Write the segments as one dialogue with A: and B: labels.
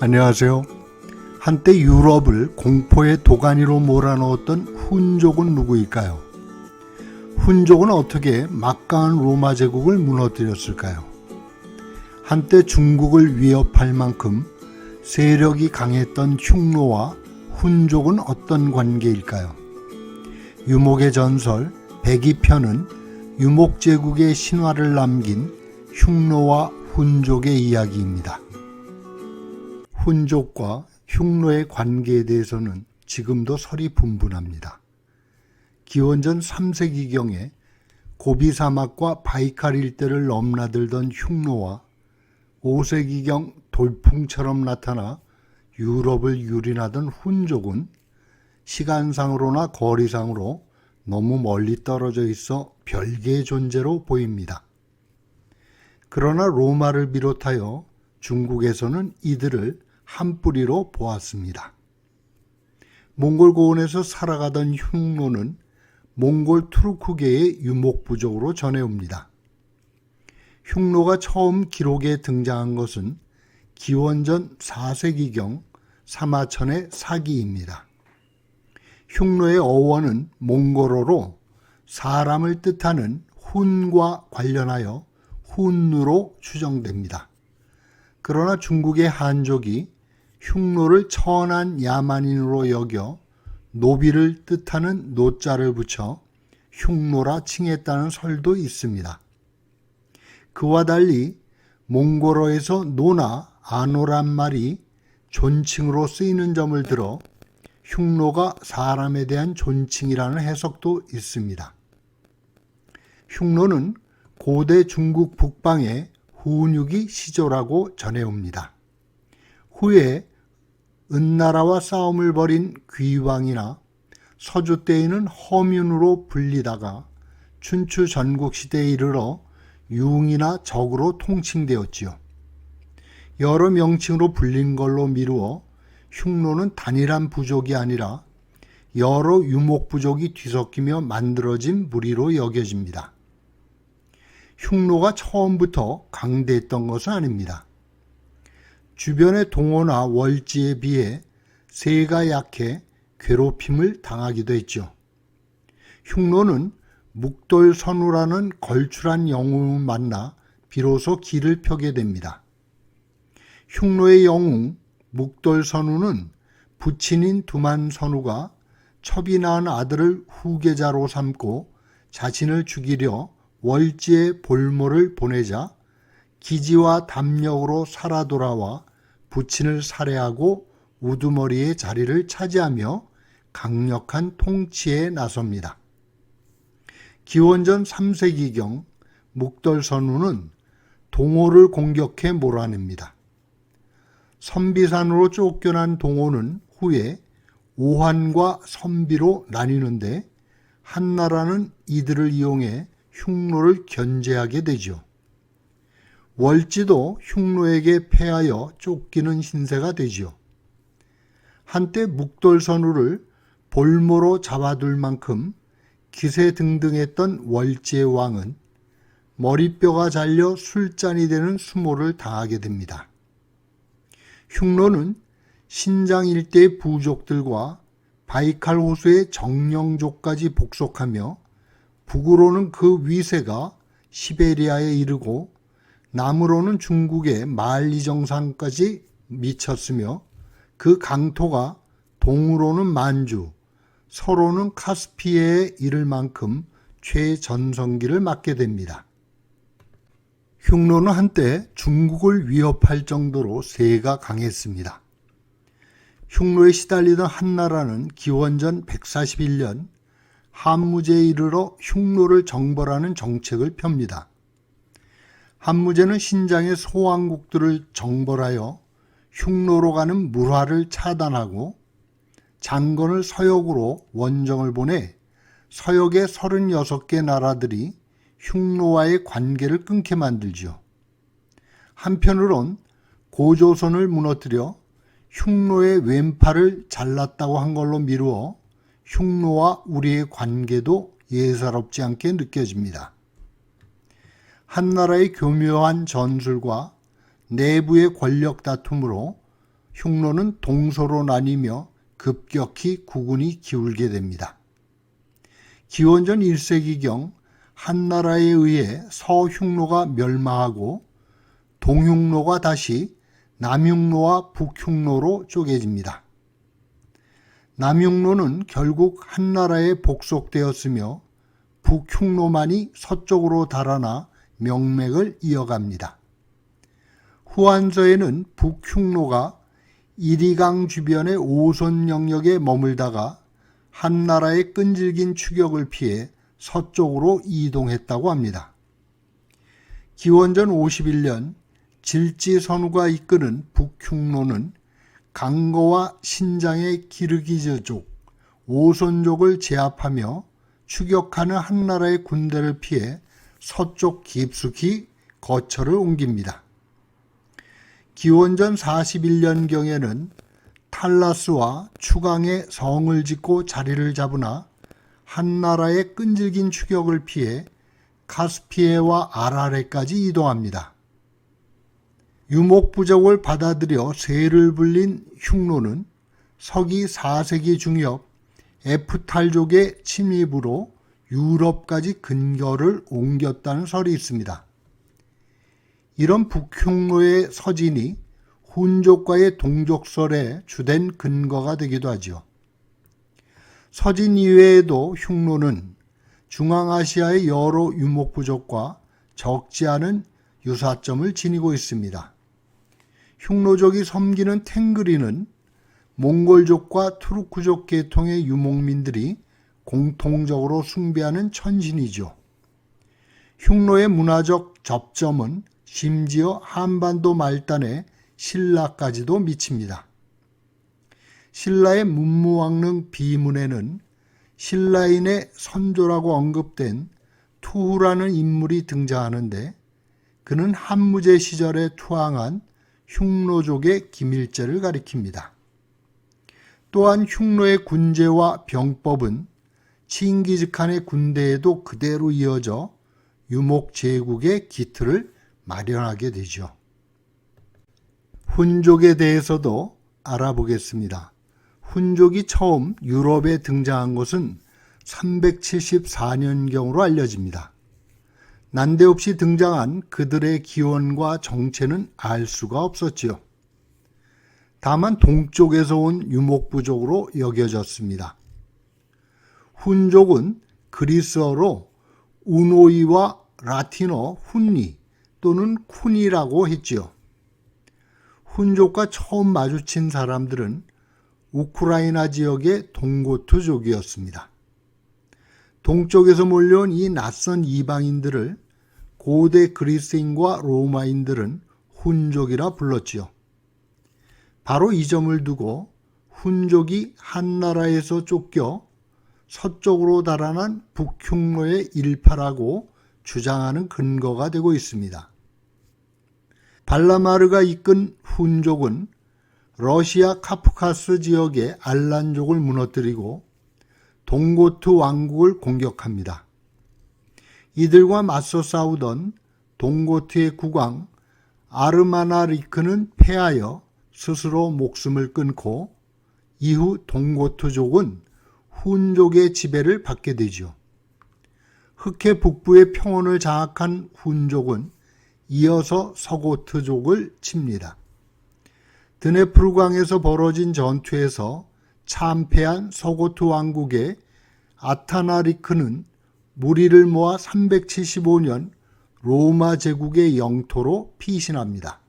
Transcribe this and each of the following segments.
A: 안녕하세요. 한때 유럽을 공포의 도가니로 몰아넣었던 훈족은 누구일까요? 훈족은 어떻게 막강한 로마 제국을 무너뜨렸을까요? 한때 중국을 위협할 만큼 세력이 강했던 흉노와 훈족은 어떤 관계일까요? 유목의 전설 백이편은 유목제국의 신화를 남긴 흉노와 훈족의 이야기입니다. 훈족과 흉노의 관계에 대해서는 지금도 설이 분분합니다. 기원전 3세기경에 고비 사막과 바이칼 일대를 넘나들던 흉노와 5세기경 돌풍처럼 나타나 유럽을 유린하던 훈족은 시간상으로나 거리상으로 너무 멀리 떨어져 있어 별개의 존재로 보입니다. 그러나 로마를 비롯하여 중국에서는 이들을 한 뿌리로 보았습니다. 몽골 고원에서 살아가던 흉노는 몽골 투르크계의 유목부족으로 전해옵니다. 흉노가 처음 기록에 등장한 것은 기원전 4세기경 사마천의 사기입니다. 흉노의 어원은 몽골어로 사람을 뜻하는 훈과 관련하여 훈누로 추정됩니다. 그러나 중국의 한족이 흉노를 천한 야만인으로 여겨 노비를 뜻하는 노자를 붙여 흉노라 칭했다는 설도 있습니다. 그와 달리 몽골어에서 노나 아노란 말이 존칭으로 쓰이는 점을 들어 흉노가 사람에 대한 존칭이라는 해석도 있습니다. 흉노는 고대 중국 북방의 훈육이 시조라고 전해옵니다. 후에 은나라와 싸움을 벌인 귀왕이나 서주 때에는 허민으로 불리다가 춘추 전국시대에 이르러 융이나 적으로 통칭되었지요. 여러 명칭으로 불린 걸로 미루어 흉노는 단일한 부족이 아니라 여러 유목부족이 뒤섞이며 만들어진 무리로 여겨집니다. 흉노가 처음부터 강대했던 것은 아닙니다. 주변의 동호나 월지에 비해 세가 약해 괴롭힘을 당하기도 했죠. 흉노는 묵돌선우라는 걸출한 영웅을 만나 비로소 길을 펴게 됩니다. 흉노의 영웅 묵돌선우는 부친인 두만선우가 첩이 낳은 아들을 후계자로 삼고 자신을 죽이려 월지에 볼모를 보내자 기지와 담력으로 살아 돌아와 부친을 살해하고 우두머리의 자리를 차지하며 강력한 통치에 나섭니다. 기원전 3세기경 묵돌선우는 동호를 공격해 몰아냅니다. 선비산으로 쫓겨난 동호는 후에 오한과 선비로 나뉘는데 한나라는 이들을 이용해 흉노를 견제하게 되죠. 월지도 흉노에게 패하여 쫓기는 신세가 되지요. 한때 묵돌선우를 볼모로 잡아둘 만큼 기세등등했던 월지의 왕은 머리뼈가 잘려 술잔이 되는 수모를 당하게 됩니다. 흉노는 신장 일대의 부족들과 바이칼 호수의 정령족까지 복속하며 북으로는 그 위세가 시베리아에 이르고 남으로는 중국의 만리 정상까지 미쳤으며 그 강토가 동으로는 만주, 서로는 카스피해에 이를 만큼 최전성기를 맞게 됩니다. 흉노는 한때 중국을 위협할 정도로 세가 강했습니다. 흉노에 시달리던 한나라는 기원전 141년 한무제에 이르러 흉노를 정벌하는 정책을 펴니다. 한무제는 신장의 소왕국들을 정벌하여 흉노로 가는 물화를 차단하고 장건을 서역으로 원정을 보내 서역의 36개 나라들이 흉노와의 관계를 끊게 만들지요. 한편으론 고조선을 무너뜨려 흉노의 왼팔을 잘랐다고 한 걸로 미루어 흉노와 우리의 관계도 예사롭지 않게 느껴집니다. 한나라의 교묘한 전술과 내부의 권력 다툼으로 흉노는 동서로 나뉘며 급격히 국운이 기울게 됩니다. 기원전 1세기경 한나라에 의해 서흉노가 멸망하고 동흉노가 다시 남흉노와 북흉노로 쪼개집니다. 남흉노는 결국 한나라에 복속되었으며 북흉노만이 서쪽으로 달아나 명맥을 이어갑니다. 후한서에는 북흉노가 이리강 주변의 오손 영역에 머물다가 한나라의 끈질긴 추격을 피해 서쪽으로 이동했다고 합니다. 기원전 51년 질지선우가 이끄는 북흉노는 강거와 신장의 기르기즈족, 오손족을 제압하며 추격하는 한나라의 군대를 피해 서쪽 깊숙이 거처를 옮깁니다. 기원전 41년경에는 탈라스와 추강에 성을 짓고 자리를 잡으나 한나라의 끈질긴 추격을 피해 카스피해와 아라레까지 이동합니다. 유목부족을 받아들여 세를 불린 흉노는 서기 4세기 중엽 에프탈족의 침입으로 유럽까지 근거를 옮겼다는 설이 있습니다. 이런 북흉노의 서진이 훈족과의 동족설의 주된 근거가 되기도 하죠. 서진 이외에도 흉노는 중앙아시아의 여러 유목부족과 적지 않은 유사점을 지니고 있습니다. 흉노족이 섬기는 탱그리는 몽골족과 투르크족 계통의 유목민들이 공통적으로 숭배하는 천신이죠. 흉노의 문화적 접점은 심지어 한반도 말단의 신라까지도 미칩니다. 신라의 문무왕릉 비문에는 신라인의 선조라고 언급된 투후라는 인물이 등장하는데 그는 한무제 시절에 투항한 흉노족의 기밀제를 가리킵니다. 또한 흉노의 군제와 병법은 칭기즈칸의 군대에도 그대로 이어져 유목 제국의 기틀을 마련하게 되죠. 훈족에 대해서도 알아보겠습니다. 훈족이 처음 유럽에 등장한 것은 374년경으로 알려집니다. 난데없이 등장한 그들의 기원과 정체는 알 수가 없었지요. 다만 동쪽에서 온 유목부족으로 여겨졌습니다. 훈족은 그리스어로 우노이와 라틴어 훈니 또는 쿤이라고 했지요. 훈족과 처음 마주친 사람들은 우크라이나 지역의 동고트족이었습니다. 동쪽에서 몰려온 이 낯선 이방인들을 고대 그리스인과 로마인들은 훈족이라 불렀지요. 바로 이 점을 두고 훈족이 한나라에서 쫓겨 서쪽으로 달아난 북흉노의 일파라고 주장하는 근거가 되고 있습니다. 발라마르가 이끈 훈족은 러시아 카프카스 지역의 알란족을 무너뜨리고 동고트 왕국을 공격합니다. 이들과 맞서 싸우던 동고트의 국왕 아르마나리크는 패하여 스스로 목숨을 끊고 이후 동고트족은 훈족의 지배를 받게 되죠. 흑해 북부의 평원을 장악한 훈족은 이어서 서고트족을 칩니다. 드네프르강에서 벌어진 전투에서 참패한 서고트 왕국의 아타나리크는 무리를 모아 375년 로마 제국의 영토로 피신합니다.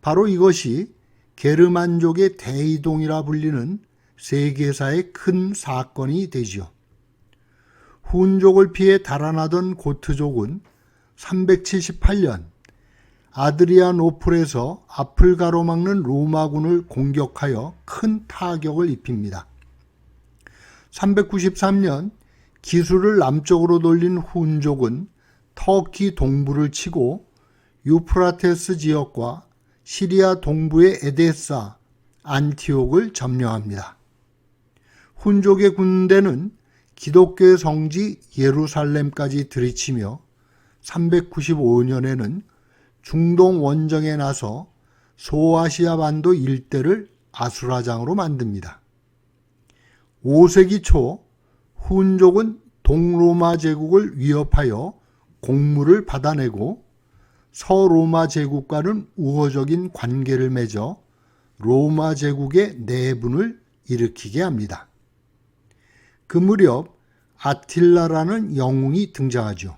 A: 바로 이것이 게르만족의 대이동이라 불리는 세계사의 큰 사건이 되지요. 훈족을 피해 달아나던 고트족은 378년 아드리아노플에서 앞을 가로막는 로마군을 공격하여 큰 타격을 입힙니다. 393년 기술을 남쪽으로 돌린 훈족은 터키 동부를 치고 유프라테스 지역과 시리아 동부의 에데사, 안티옥을 점령합니다. 훈족의 군대는 기독교의 성지 예루살렘까지 들이치며 395년에는 중동 원정에 나서 소아시아 반도 일대를 아수라장으로 만듭니다. 5세기 초 훈족은 동로마 제국을 위협하여 공물을 받아내고 서로마 제국과는 우호적인 관계를 맺어 로마 제국의 내분을 일으키게 합니다. 그 무렵 아틸라라는 영웅이 등장하죠.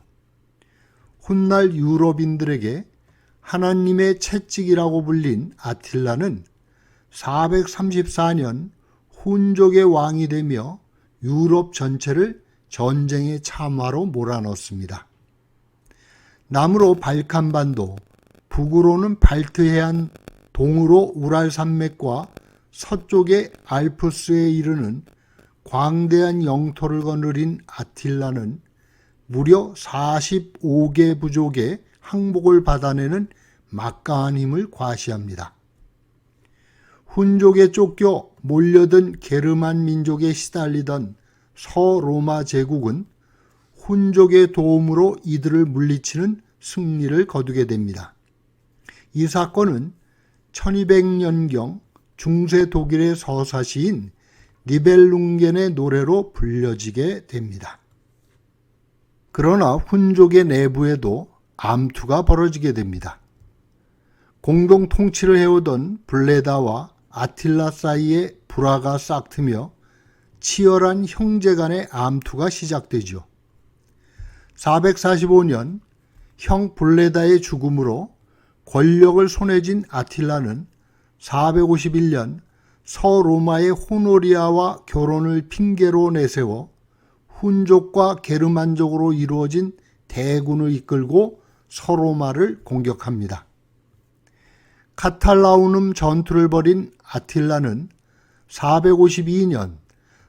A: 훗날 유럽인들에게 하나님의 채찍이라고 불린 아틸라는 434년 훈족의 왕이 되며 유럽 전체를 전쟁의 참화로 몰아넣습니다. 남으로 발칸반도, 북으로는 발트해안, 동으로 우랄 산맥과 서쪽에 알프스에 이르는 광대한 영토를 거느린 아틸라는 무려 45개 부족의 항복을 받아내는 막강한 힘을 과시합니다. 훈족에 쫓겨 몰려든 게르만 민족에 시달리던 서로마 제국은 훈족의 도움으로 이들을 물리치는 승리를 거두게 됩니다. 이 사건은 1200년경 중세 독일의 서사시인 니벨룽겐의 노래로 불려지게 됩니다. 그러나 훈족의 내부에도 암투가 벌어지게 됩니다. 공동 통치를 해오던 블레다와 아틸라 사이에 불화가 싹트며 치열한 형제 간의 암투가 시작되죠. 445년 형 블레다의 죽음으로 권력을 손에 쥔 아틸라는 451년 서로마의 호노리아와 결혼을 핑계로 내세워 훈족과 게르만족으로 이루어진 대군을 이끌고 서로마를 공격합니다. 카탈라우눔 전투를 벌인 아틸라는 452년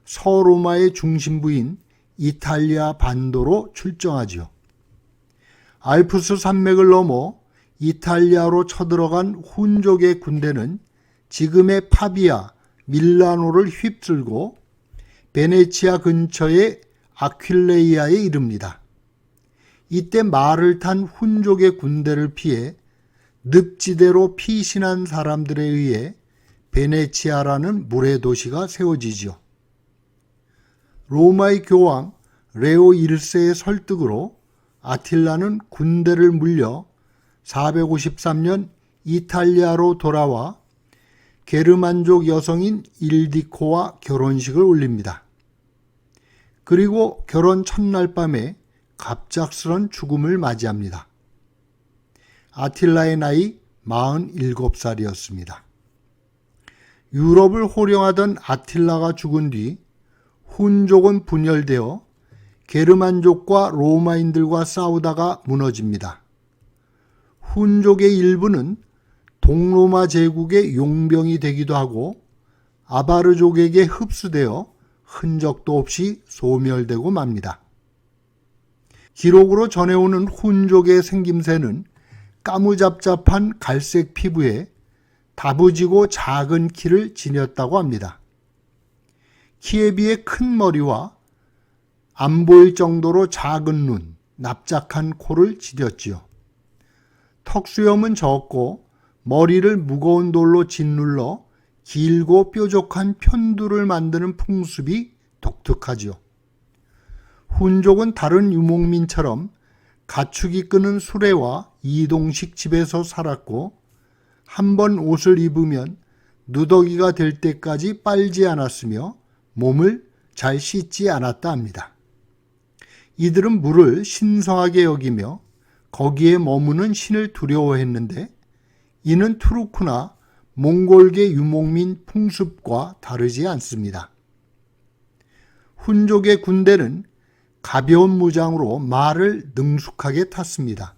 A: 서로마의 중심부인 이탈리아 반도로 출정하지요. 알프스 산맥을 넘어 이탈리아로 쳐들어간 훈족의 군대는 지금의 파비아, 밀라노를 휩쓸고 베네치아 근처의 아퀼레이아에 이릅니다. 이때 말을 탄 훈족의 군대를 피해 늪지대로 피신한 사람들에 의해 베네치아라는 물의 도시가 세워지죠. 로마의 교황 레오 1세의 설득으로 아틸라는 군대를 물려 453년 이탈리아로 돌아와 게르만족 여성인 일디코와 결혼식을 올립니다. 그리고 결혼 첫날 밤에 갑작스런 죽음을 맞이합니다. 아틸라의 나이 47살이었습니다. 유럽을 호령하던 아틸라가 죽은 뒤 훈족은 분열되어 게르만족과 로마인들과 싸우다가 무너집니다. 훈족의 일부는 동로마 제국의 용병이 되기도 하고 아바르족에게 흡수되어 흔적도 없이 소멸되고 맙니다. 기록으로 전해오는 훈족의 생김새는 까무잡잡한 갈색 피부에 다부지고 작은 키를 지녔다고 합니다. 키에 비해 큰 머리와 안 보일 정도로 작은 눈, 납작한 코를 지녔지요. 턱수염은 적고 머리를 무거운 돌로 짓눌러 길고 뾰족한 편두를 만드는 풍습이 독특하지요. 훈족은 다른 유목민처럼 가축이 끄는 수레와 이동식 집에서 살았고 한 번 옷을 입으면 누더기가 될 때까지 빨지 않았으며 몸을 잘 씻지 않았다 합니다. 이들은 물을 신성하게 여기며 거기에 머무는 신을 두려워했는데 이는 투르크나 몽골계 유목민 풍습과 다르지 않습니다. 훈족의 군대는 가벼운 무장으로 말을 능숙하게 탔습니다.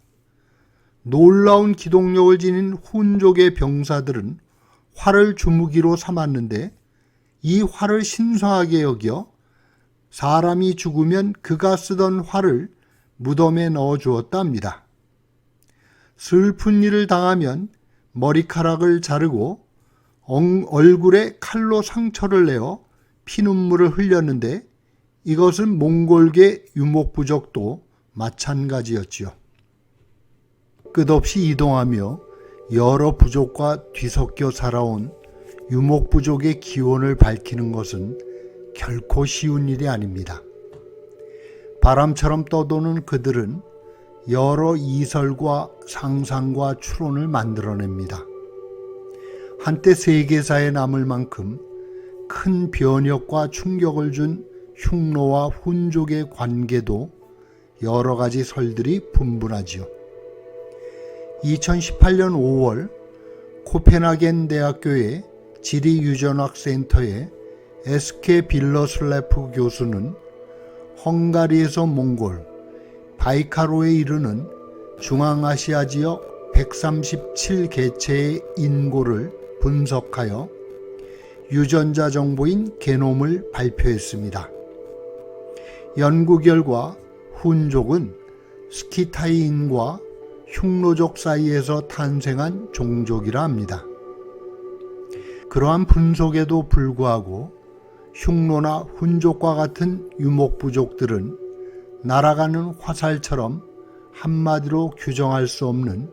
A: 놀라운 기동력을 지닌 훈족의 병사들은 활을 주무기로 삼았는데 이 활을 신성하게 여겨 사람이 죽으면 그가 쓰던 활을 무덤에 넣어 주었다 합니다. 슬픈 일을 당하면 머리카락을 자르고 얼굴에 칼로 상처를 내어 피눈물을 흘렸는데 이것은 몽골계 유목부족도 마찬가지였지요. 끝없이 이동하며 여러 부족과 뒤섞여 살아온 유목부족의 기원을 밝히는 것은 결코 쉬운 일이 아닙니다. 바람처럼 떠도는 그들은 여러 이설과 상상과 추론을 만들어냅니다. 한때 세계사에 남을 만큼 큰 변혁과 충격을 준 흉노와 훈족의 관계도 여러 가지 설들이 분분하지요. 2018년 5월 코펜하겐 대학교의 지리유전학센터의 에스케 빌러슬레프 교수는 헝가리에서 몽골, 바이카로에 이르는 중앙아시아 지역 137개체의 인고를 분석하여 유전자 정보인 게놈을 발표했습니다. 연구 결과 훈족은 스키타이인과 흉노족 사이에서 탄생한 종족이라 합니다. 그러한 분석에도 불구하고 흉노나 훈족과 같은 유목부족들은 날아가는 화살처럼 한마디로 규정할 수 없는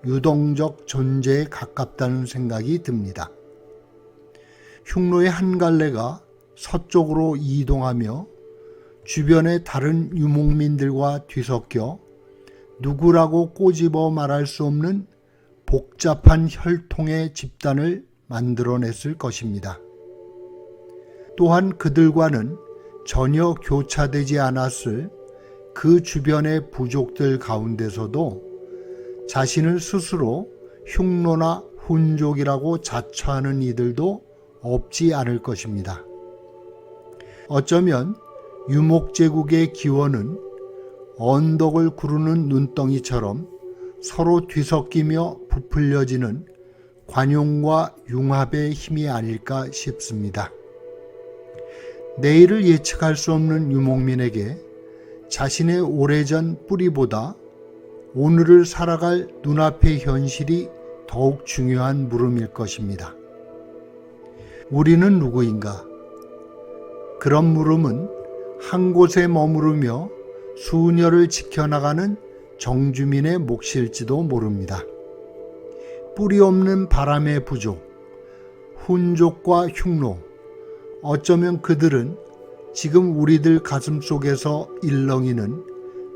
A: 유동적 존재에 가깝다는 생각이 듭니다. 흉노의 한 갈래가 서쪽으로 이동하며 주변의 다른 유목민들과 뒤섞여 누구라고 꼬집어 말할 수 없는 복잡한 혈통의 집단을 만들어냈을 것입니다. 또한 그들과는 전혀 교차되지 않았을 그 주변의 부족들 가운데서도 자신을 스스로 흉노나 훈족이라고 자처하는 이들도 없지 않을 것입니다. 어쩌면 유목제국의 기원은 언덕을 구르는 눈덩이처럼 서로 뒤섞이며 부풀려지는 관용과 융합의 힘이 아닐까 싶습니다. 내일을 예측할 수 없는 유목민에게 자신의 오래전 뿌리보다 오늘을 살아갈 눈앞의 현실이 더욱 중요한 물음일 것입니다. 우리는 누구인가? 그런 물음은 한 곳에 머무르며 수녀를 지켜나가는 정주민의 몫일지도 모릅니다. 뿌리 없는 바람의 부족, 훈족과 흉노, 어쩌면 그들은 지금 우리들 가슴 속에서 일렁이는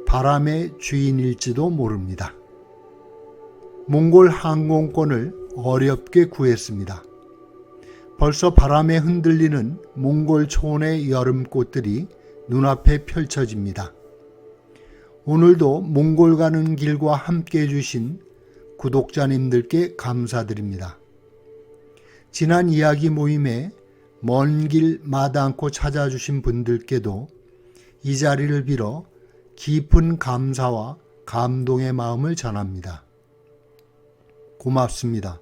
A: 바람의 주인일지도 모릅니다. 몽골 항공권을 어렵게 구했습니다. 벌써 바람에 흔들리는 몽골 초원의 여름꽃들이 눈앞에 펼쳐집니다. 오늘도 몽골 가는 길과 함께 해주신 구독자님들께 감사드립니다. 지난 이야기 모임에 먼 길 마다않고 찾아주신 분들께도 이 자리를 빌어 깊은 감사와 감동의 마음을 전합니다. 고맙습니다.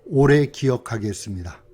A: 오래 기억하겠습니다.